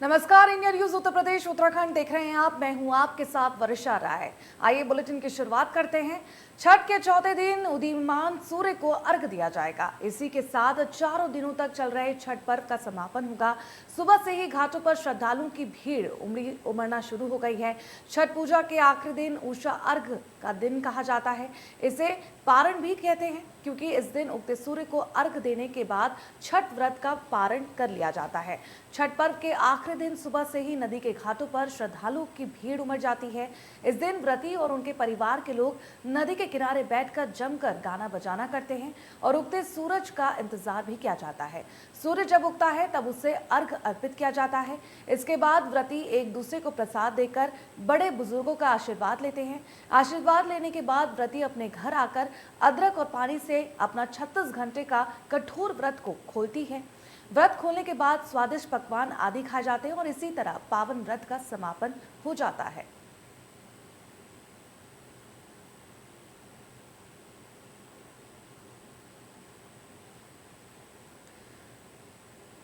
नमस्कार, India news Uttar Pradesh Uttarakhand देख रहे हैं आप। मैं हूं आपके साथ वर्षा राय। आइए बुलेटिन की शुरुआत करते हैं। छठ के चौथे दिन उदीयमान सूर्य को अर्घ दिया जाएगा। इसी के साथ 4 दिनों तक चल रहे छठ पर्व का समापन होगा। सुबह से ही घाटों पर श्रद्धालुओं की भीड़ उमड़ना शुरू हो गई है। छठ पूजा के आखिरी दिन उषा अर्घ का दिन कहा जाता है। इसे पारण भी कहते हैं क्योंकि इस दिन उगते सूर्य को अर्घ देने के बाद छठ व्रत का पारण कर लिया जाता है। छठ पर्व के आखिरी दिन सुबह से ही नदी के घाटों पर श्रद्धालुओं की भीड़ उमड़ जाती है। इस दिन व्रती और उनके परिवार के लोग नदी के किनारे बैठकर जमकर गाना बजाना करते हैं और उगते सूरज का इंतजार भी किया जाता है। सूर्य जब उगता है तब उसे अर्घ अर्पित किया जाता है। इसके बाद व्रती एक दूसरे को प्रसाद देकर बड़े बुजुर्गों का आशीर्वाद लेते हैं। आशीर्वाद लेने के बाद व्रती अपने घर आकर अदरक और पानी से अपना 36 घंटे का कठोर व्रत को खोलती है। व्रत खोलने के बाद स्वादिष्ट पकवान आदि खाए जाते हैं और इसी तरह पावन व्रत का समापन हो जाता है।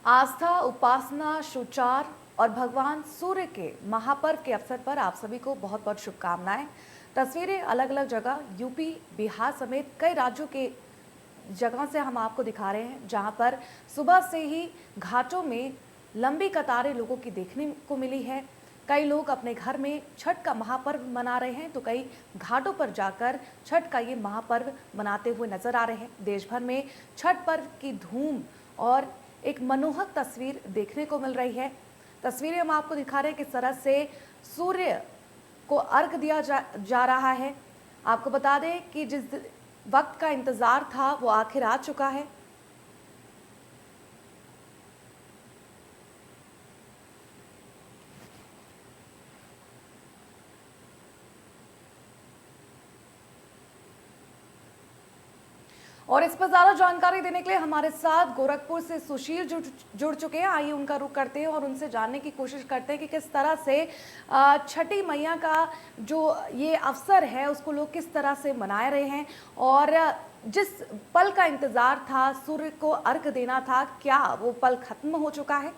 आस्था, उपासना, शुचार और भगवान सूर्य के महापर्व के अवसर पर आप सभी को बहुत बहुत शुभकामनाएं। तस्वीरें अलग अलग जगह यूपी, बिहार समेत कई राज्यों के जगह से हम आपको दिखा रहे हैं, जहां पर सुबह से ही घाटों में लंबी कतारें लोगों की देखने को मिली है। कई लोग अपने घर में छठ का महापर्व मना रहे हैं तो कई घाटों पर जाकर छठ का ये महापर्व मनाते हुए नजर आ रहे हैं। देश भर में छठ पर्व की धूम और एक मनोहक तस्वीर देखने को मिल रही है। तस्वीरें हम आपको दिखा रहे हैं किस तरह से सूर्य को अर्घ दिया जा रहा है। आपको बता दें कि जिस वक्त का इंतजार था वो आखिर आ चुका है। और इस पर ज्यादा जानकारी देने के लिए हमारे साथ गोरखपुर से सुशील जुड़ चुके हैं। आइए उनका रुख करते हैं और उनसे जानने की कोशिश करते हैं कि किस तरह से छठी मैया का जो ये अवसर है उसको लोग किस तरह से मना रहे हैं और जिस पल का इंतजार था, सूर्य को अर्घ देना था, क्या वो पल खत्म हो चुका है?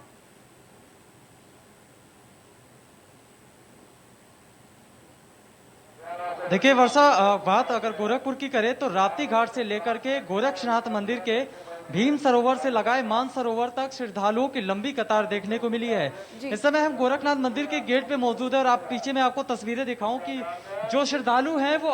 देखिए वर्षा, बात अगर गोरखपुर की करें तो राप्ती घाट से लेकर के गोरक्षनाथ मंदिर के भीम सरोवर से लगाए मान सरोवर तक श्रद्धालुओं की लंबी कतार देखने को मिली है। इस समय हम गोरखनाथ मंदिर के गेट पे मौजूद है और आप पीछे में आपको तस्वीरें दिखाऊं कि जो श्रद्धालु हैं वो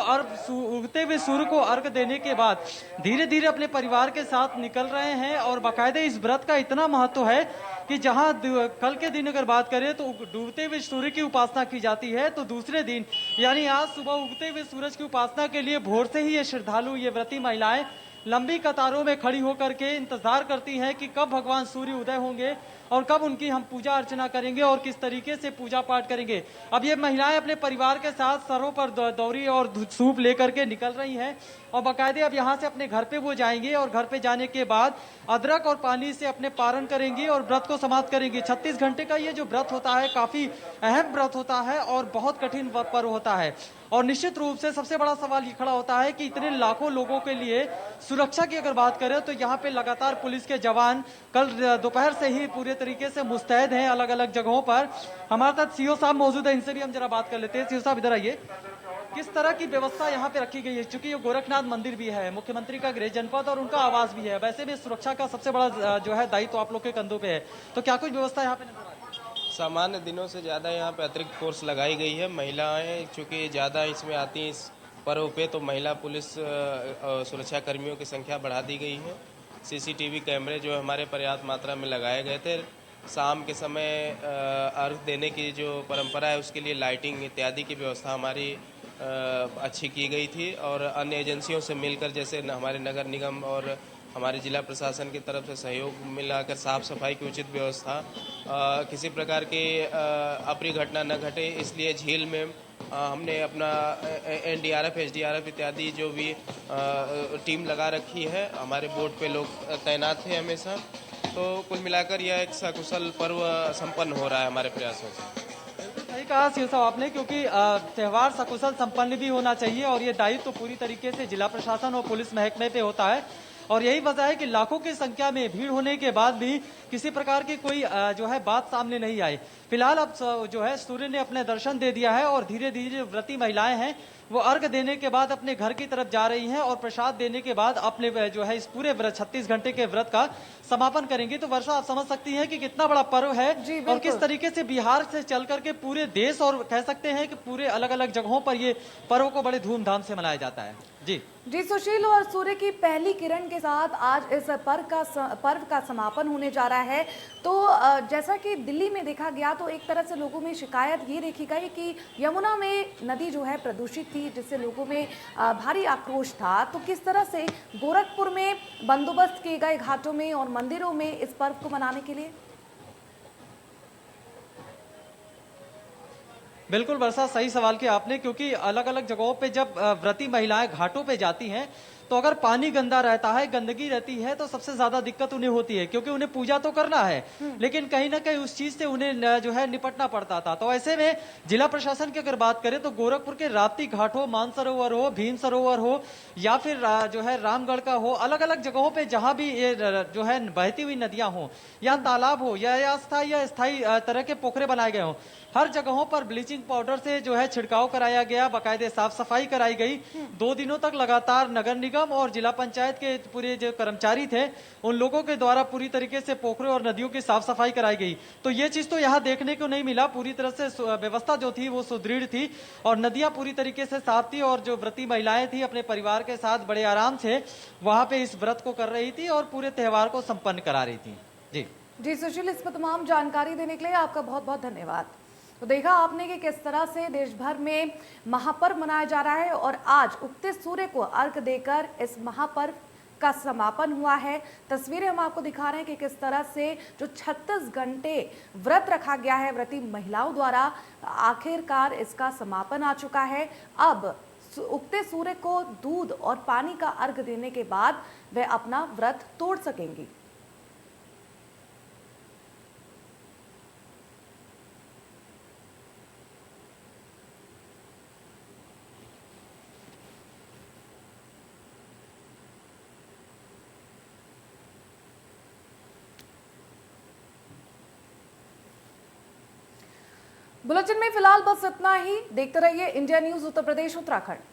उगते हुए सूर्य को अर्घ देने के बाद धीरे धीरे अपने परिवार के साथ निकल रहे हैं। और बाकायदे इस व्रत का इतना महत्व है कि जहां कल के दिन अगर बात करें तो डूबते हुए सूर्य की उपासना की जाती है, तो दूसरे दिन यानी आज सुबह उगते हुए सूरज की उपासना के लिए भोर से ही ये श्रद्धालु, ये व्रती महिलाएं लंबी कतारों में खड़ी होकर के इंतजार करती हैं कि कब भगवान सूर्य उदय होंगे और कब उनकी हम पूजा अर्चना करेंगे और किस तरीके से पूजा पाठ करेंगे। अब ये महिलाएं अपने परिवार के साथ सरों पर दौरी और सूप लेकर के निकल रही हैं और बाकायदे अब यहाँ से अपने घर पे वो जाएंगे और घर पे जाने के बाद अदरक और पानी से अपने पारण करेंगी और व्रत को समाप्त करेंगी। 36 घंटे का ये जो व्रत होता है काफी अहम व्रत होता है और बहुत कठिन पर्व होता है। और निश्चित रूप से सबसे बड़ा सवाल ये खड़ा होता है कि इतने लाखों लोगों के लिए सुरक्षा की अगर बात करें तो यहाँ पे लगातार पुलिस के जवान कल दोपहर से ही पूरे तरीके से मुस्तैद हैं अलग अलग जगहों पर। हमारे साथ सीओ साहब मौजूद है, इनसे भी हम जरा बात कर लेते हैं। सीओ साहब इधर आइए, किस तरह की व्यवस्था यहाँ पे रखी गई है? चूंकि ये गोरखनाथ मंदिर भी है, मुख्यमंत्री का गृह जनपद और उनका आवास भी है, वैसे भी सुरक्षा का सबसे बड़ा जो है दायित्व आप लोग के कंधों पे है, तो क्या कुछ व्यवस्था यहाँ पे नजर आ रही है? सामान्य दिनों से ज़्यादा यहाँ पे अतिरिक्त फोर्स लगाई गई है। महिलाएं चूँकि ज़्यादा इसमें आती हैं इस पर्व पे, तो महिला पुलिस सुरक्षा कर्मियों की संख्या बढ़ा दी गई है। सीसीटीवी कैमरे जो हमारे पर्याप्त मात्रा में लगाए गए थे। शाम के समय अर्घ देने की जो परंपरा है उसके लिए लाइटिंग इत्यादि की व्यवस्था हमारी अच्छी की गई थी और अन्य एजेंसियों से मिलकर, जैसे हमारे नगर निगम और हमारे जिला प्रशासन की तरफ से सहयोग मिलाकर साफ सफाई की उचित व्यवस्था, किसी प्रकार की अप्रिय घटना न घटे इसलिए झील में हमने अपना एनडीआरएफ, एसडीआरएफ इत्यादि जो भी टीम लगा रखी है। हमारे बोट पे लोग तैनात थे हमेशा। तो कुल मिलाकर यह एक सकुशल पर्व संपन्न हो रहा है हमारे प्रयासों से। सही कहा सीओ साहब आपने, क्योंकि त्यौहार सकुशल संपन्न भी होना चाहिए और ये दायित्व तो पूरी तरीके से जिला प्रशासन और पुलिस महकमे पे होता है। और यही वजह है कि लाखों की संख्या में भीड़ होने के बाद भी किसी प्रकार की कोई जो है बात सामने नहीं आई। फिलहाल अब जो है सूर्य ने अपने दर्शन दे दिया है और धीरे धीरे व्रती महिलाएं हैं वो अर्घ देने के बाद अपने घर की तरफ जा रही हैं और प्रसाद देने के बाद अपने जो है इस पूरे व्रत 36 घंटे के व्रत का समापन करेंगी। तो वर्षा, आप समझ सकती हैं कि कितना बड़ा पर्व है और किस तरीके से बिहार से चल करके पूरे देश और कह सकते हैं कि पूरे अलग अलग जगहों पर ये पर्व को बड़े धूमधाम से मनाया जाता है। जी सुशील, और सूर्य की पहली किरण के साथ आज इस पर्व का समापन होने जा रहा है। तो जैसा कि दिल्ली में देखा गया तो एक तरह से लोगों में शिकायत ये देखी गई कि यमुना में नदी जो है प्रदूषित थी, जिससे लोगों में भारी आक्रोश था। तो किस तरह से गोरखपुर में बंदोबस्त किए गए घाटों में और मंदिरों में इस पर्व को मनाने के लिए? बिल्कुल वर्षा, सही सवाल किया आपने, क्योंकि अलग अलग जगहों पे जब व्रती महिलाएं घाटों पे जाती हैं तो अगर पानी गंदा रहता है, गंदगी रहती है, तो सबसे ज्यादा दिक्कत उन्हें होती है, क्योंकि उन्हें पूजा तो करना है लेकिन कहीं ना कहीं उस चीज से उन्हें जो है निपटना पड़ता था। तो ऐसे में जिला प्रशासन की अगर बात करें तो गोरखपुर के राप्ती घाट हो, मानसरोवर हो, भीम सरोवर हो या फिर जो है रामगढ़ का हो, अलग अलग जगहों पे जहां भी ये जो है बहती हुई नदियां हो या तालाब हो या अस्थायी या स्थायी तरह के पोखरे बनाए गए हों, हर जगहों पर ब्लीचिंग पाउडर से जो है छिड़काव कराया गया, बाकायदे साफ सफाई कराई गई। 2 दिनों तक लगातार नगर निगम और जिला पंचायत के पूरे जो कर्मचारी थे उन लोगों के द्वारा पूरी तरीके से पोखरों और नदियों की साफ सफाई कराई गई। तो ये चीज तो यहाँ देखने को नहीं मिला, पूरी तरह से व्यवस्था जो थी वो सुदृढ़ थी और नदियां पूरी तरीके से साफ थी और जो व्रती महिलाएं थी अपने परिवार के साथ बड़े आराम से वहां पे इस व्रत को कर रही थी और पूरे त्योहार को संपन्न करा रही थी। जी सुशील, इस पर तमाम जानकारी देने के लिए आपका बहुत बहुत धन्यवाद। तो देखा आपने कि किस तरह से देश भर में महापर्व मनाया जा रहा है और आज उगते सूर्य को अर्घ देकर इस महापर्व का समापन हुआ है। तस्वीरें हम आपको दिखा रहे हैं कि किस तरह से जो 36 घंटे व्रत रखा गया है व्रती महिलाओं द्वारा, आखिरकार इसका समापन आ चुका है। अब उगते सूर्य को दूध और पानी का अर्घ देने के बाद वे अपना व्रत तोड़ सकेंगी। बुलेटिन में फिलहाल बस इतना ही। देखते रहिए इंडिया न्यूज उत्तर प्रदेश उत्तराखंड।